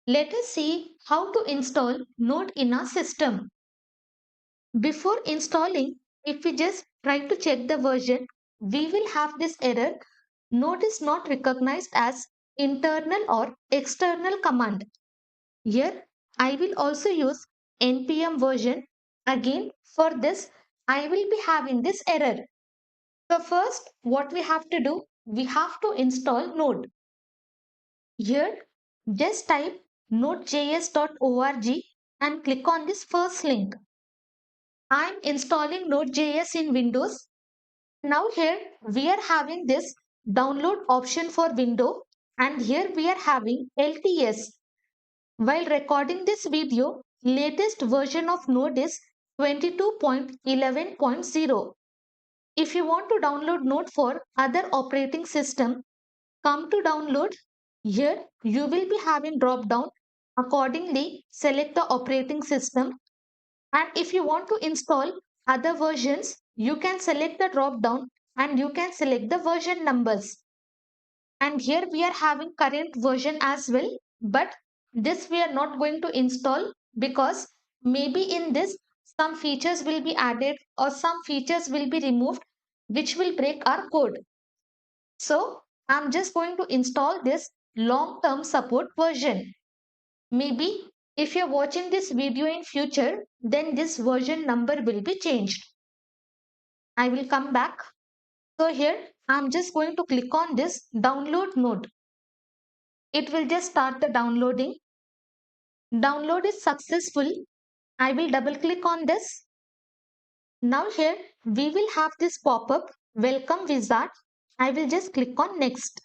Let us see how to install Node in our system. Before installing, if we just try to check the version, we will have this error. Node is not recognized as internal or external command. Here, I will also use npm version. Again, for this, I will be having this error. So first, what we have to do, we have to install Node. Here, just type nodejs.org and click on this first link. I am installing Node.js in Windows. Now here we are having this download option for Windows, and here we are having LTS. While recording this video, latest version of Node is 22.11.0. If you want to download Node for other operating system, come to download. Here you will be having drop down. Accordingly, select the operating system, and if you want to install other versions, you can select the drop down and you can select the version numbers. And here we are having current version as well, but this we are not going to install because maybe in this some features will be added or some features will be removed which will break our code. So I'm just going to install this long term support version. Maybe if you're watching this video in future, then this version number will be changed. I will come back. So here I'm just going to click on this download node. It will just start the downloading. Download is successful. I will double click on this. Now here we will have this pop-up welcome wizard. I will just click on next.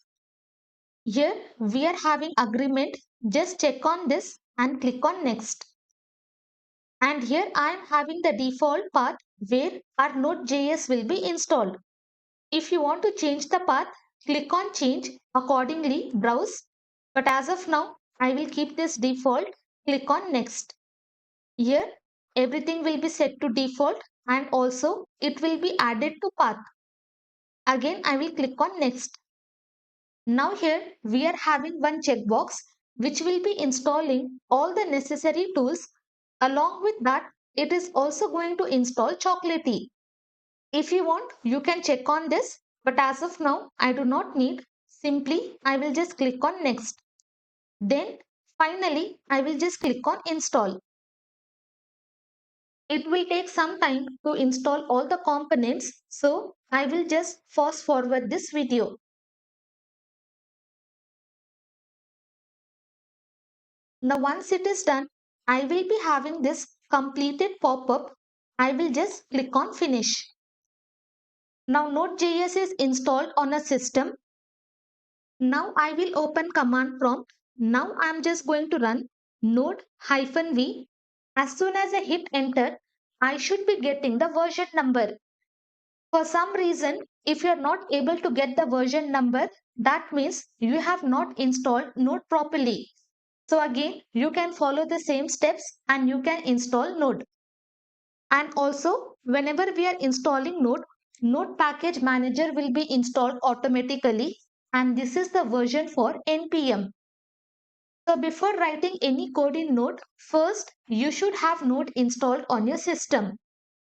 Here we are having agreement. Just check on this and click on next. And here I am having the default path where our Node.js will be installed. If you want to change the path, click on change, accordingly browse. But as of now, I will keep this default. Click on next. Here everything will be set to default and also it will be added to path. Again I will click on next. Now here we are having one checkbox which will be installing all the necessary tools. Along with that, it is also going to install Chocolatey. If you want, you can check on this, but as of now, I do not need. Simply, I will just click on next. Then finally, I will just click on install. It will take some time to install all the components, so I will just fast forward this video. Now once it is done, I will be having this completed pop-up. I will just click on finish. Now Node.js is installed on a system. Now I will open command prompt. Now I am just going to run node-v. As soon as I hit enter, I should be getting the version number. For some reason, if you are not able to get the version number, that means you have not installed Node properly. So again, you can follow the same steps and you can install Node. And also, whenever we are installing Node, Node package manager will be installed automatically, and this is the version for npm. So before writing any code in Node, first you should have Node installed on your system.